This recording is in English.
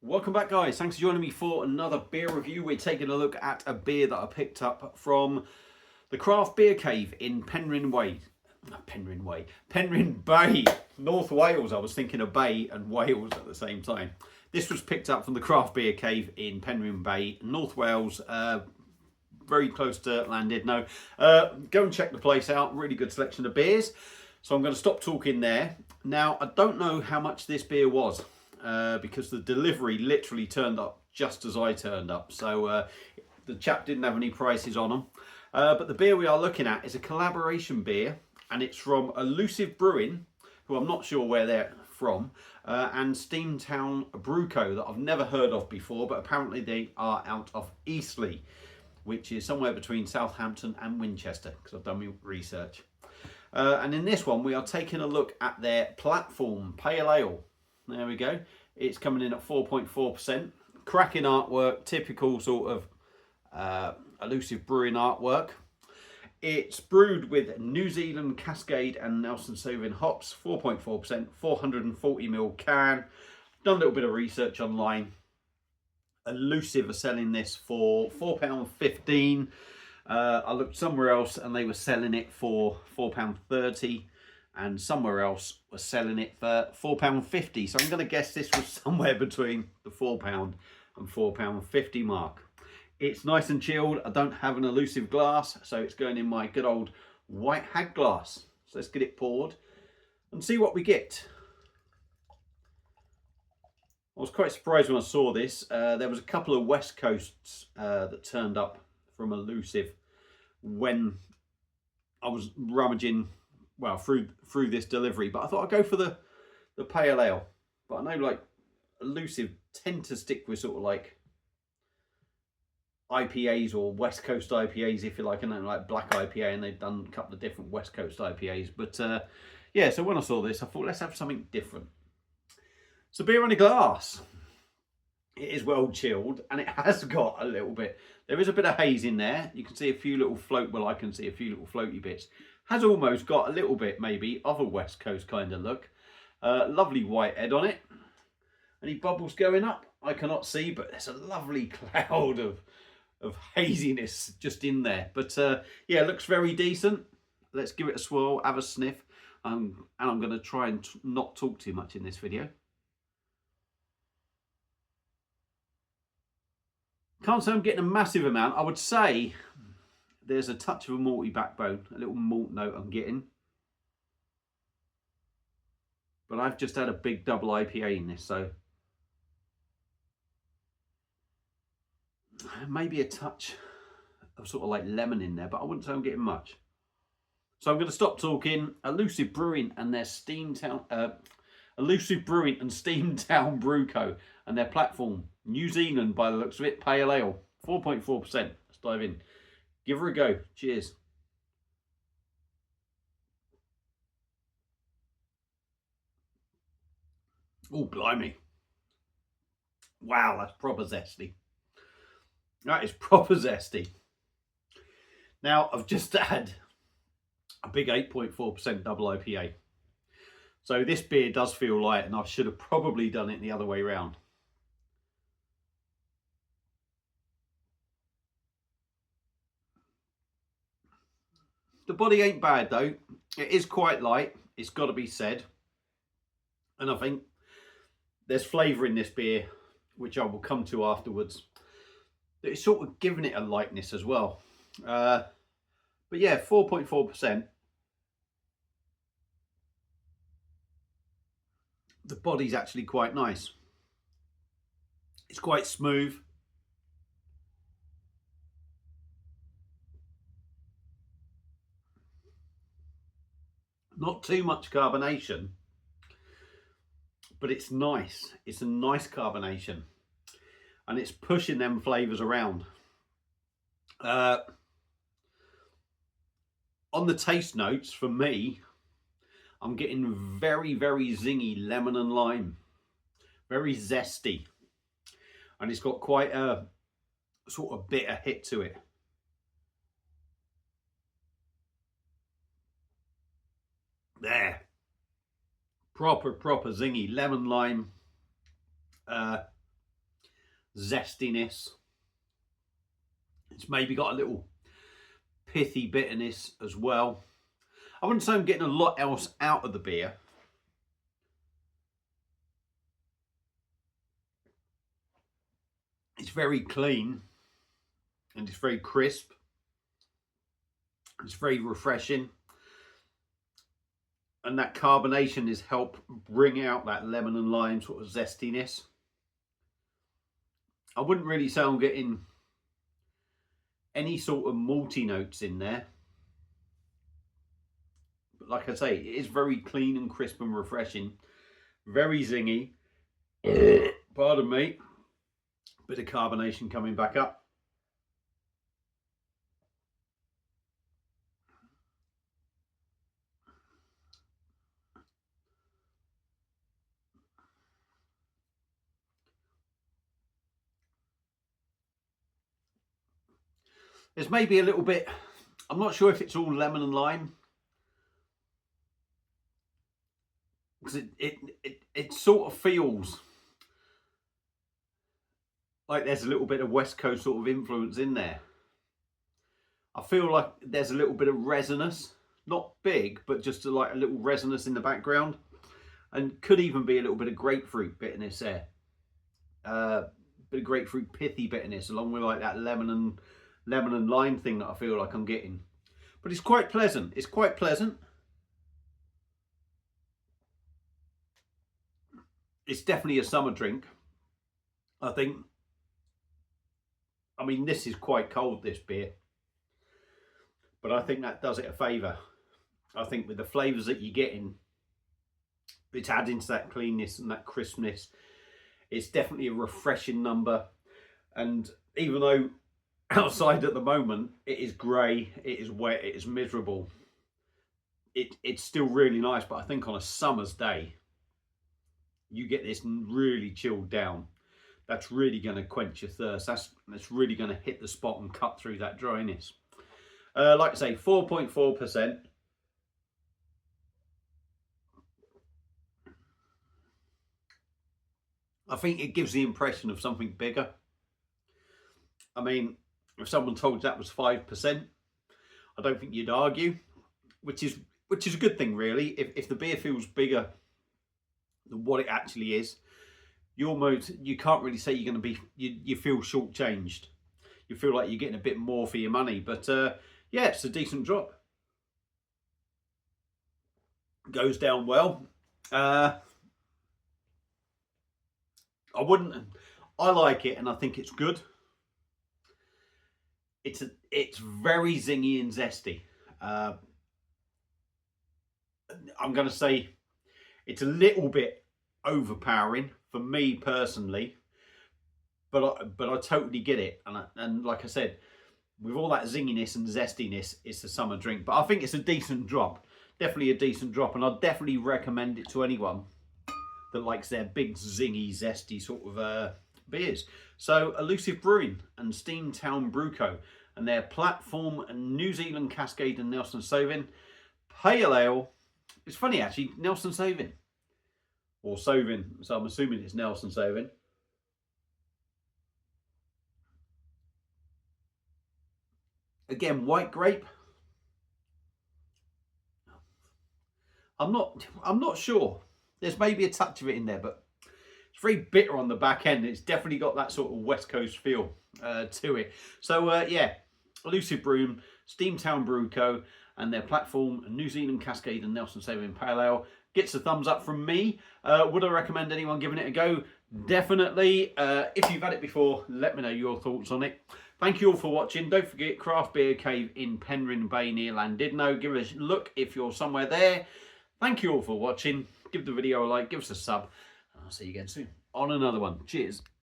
Welcome back, guys. Thanks for joining me for another beer review. We're taking a look at a beer that I picked up from the Craft Beer Cave in Penryn Bay, North Wales. I was thinking of Bay and Wales at the same time. This was picked up from the Craft Beer Cave in Penryn Bay, North Wales, very close to Llandudno. Go and check the place out. Really good selection of beers. So I'm going to stop talking there. Now, I don't know how much this beer was. Because the delivery literally turned up just as I turned up. So the chap didn't have any prices on them. But the beer we are looking at is a collaboration beer, and it's from Elusive Brewing, who I'm not sure where they're from, and Steamtown Brew Co. that I've never heard of before, but apparently they are out of Eastleigh, which is somewhere between Southampton and Winchester, because I've done my research. And in this one, we are taking a look at their platform pale ale. There we go. It's coming in at 4.4%. Cracking artwork, typical sort of Elusive Brewing artwork. It's brewed with New Zealand Cascade and Nelson Sauvin hops, 4.4%, 440ml can. Done a little bit of research online. Elusive are selling this for £4.15. I looked somewhere else and they were selling it for £4.30. And somewhere else was selling it for £4.50. So I'm going to guess this was somewhere between the £4 and £4.50 mark. It's nice and chilled. I don't have an Elusive glass, so it's going in my good old white hag glass. So let's get it poured and see what we get. I was quite surprised when I saw this. There was a couple of West Coasts that turned up from Elusive when I was rummaging, well, through this delivery, but I thought I'd go for the pale ale. But I know like Elusive tend to stick with sort of like IPAs or West Coast IPAs, if you like, and then like black IPA, and they've done a couple of different West Coast IPAs. But yeah, so when I saw this, I thought let's have something different. So beer in a glass. It is well chilled, and it has got a little bit. There is a bit of haze in there. You can see a few little I can see a few little floaty bits. Has almost got a little bit maybe of a West Coast kind of look. Lovely white head on it. Any bubbles going up? I cannot see, but there's a lovely cloud of haziness just in there. But yeah, it looks very decent. Let's give it a swirl, have a sniff. And I'm going to try and not talk too much in this video. Can't say I'm getting a massive amount. I would say there's a touch of a malty backbone, a little malt note I'm getting. But I've just had a big double IPA in this, so maybe a touch of sort of like lemon in there, but I wouldn't say I'm getting much. So I'm going to stop talking. Elusive Brewing and their Elusive Brewing and Steamtown Brew Co. and their platform, New Zealand by the looks of it, pale ale, 4.4%. Let's dive in. Give her a go. Cheers. Oh, blimey. Wow, that's proper zesty. That is proper zesty. Now, I've just had a big 8.4% double IPA. So this beer does feel light, and I should have probably done it the other way around. The body ain't bad though. It is quite light, it's got to be said. And I think there's flavour in this beer, which I will come to afterwards. It's sort of giving it a lightness as well. But yeah, 4.4%. The body's actually quite nice. It's quite smooth. Not too much carbonation, but it's nice. It's a nice carbonation, and it's pushing them flavours around. On the taste notes, for me, I'm getting very, very zingy lemon and lime. Very zesty. And it's got quite a sort of bitter hit to it. There. Proper zingy lemon lime. zestiness. It's maybe got a little pithy bitterness as well. I wouldn't say I'm getting a lot else out of the beer. It's very clean and it's very crisp. It's very refreshing. And that carbonation has helped bring out that lemon and lime sort of zestiness. I wouldn't really say I'm getting any sort of malty notes in there. But like I say, it is very clean and crisp and refreshing. Very zingy. Pardon me. Bit of carbonation coming back up. There's maybe a little bit, I'm not sure if it's all lemon and lime. Because it sort of feels like there's a little bit of West Coast sort of influence in there. I feel like there's a little bit of resinous, not big, but just like a little resinous in the background. And could even be a little bit of grapefruit bitterness there. Bit of grapefruit pithy bitterness along with like that lemon and lime thing that I feel like I'm getting. But it's quite pleasant. It's quite pleasant. It's definitely a summer drink, I think. I mean, this is quite cold, this beer. But I think that does it a favour. I think with the flavours that you're getting, it's adding to that cleanness and that crispness. It's definitely a refreshing number. And even though outside at the moment it is grey, it is wet, it is miserable, it's still really nice. But I think on a summer's day, you get this really chilled down. That's really going to quench your thirst. That's really going to hit the spot and cut through that dryness. Like I say, 4.4%. I think it gives the impression of something bigger. I mean, if someone told you that was 5%, I don't think you'd argue, which is a good thing, really. If the beer feels bigger than what it actually is, you can't really say you're going to be, you feel shortchanged. You feel like you're getting a bit more for your money. But yeah, it's a decent drop. Goes down well. I like it, and I think it's good. It's very zingy and zesty. I'm going to say it's a little bit overpowering for me personally, but I totally get it. And like I said, with all that zinginess and zestiness, it's a summer drink. But I think it's a decent drop. Definitely a decent drop, and I'd definitely recommend it to anyone that likes their big zingy zesty sort of beers. So Elusive Brewing and Steamtown Brew Co. and their platform New Zealand Cascade and Nelson Sauvin Pale Ale. It's funny actually, Nelson Sauvin or Sauvin, so I'm assuming it's Nelson Sauvin. Again, white grape. I'm not sure. There's maybe a touch of it in there, but it's very bitter on the back end. It's definitely got that sort of West Coast feel to it. So yeah, Elusive Brewing, Steamtown Brew Co. and their platform New Zealand Cascade and Nelson Sauvin Pale Ale gets a thumbs up from me. Would I recommend anyone giving it a go? Definitely. If you've had it before, let me know your thoughts on it. Thank you all for watching. Don't forget Craft Beer Cave in Penryn Bay near Llandudno. Give it a look if you're somewhere there. Thank you all for watching. Give the video a like, give us a sub, and I'll see you again soon on another one. Cheers.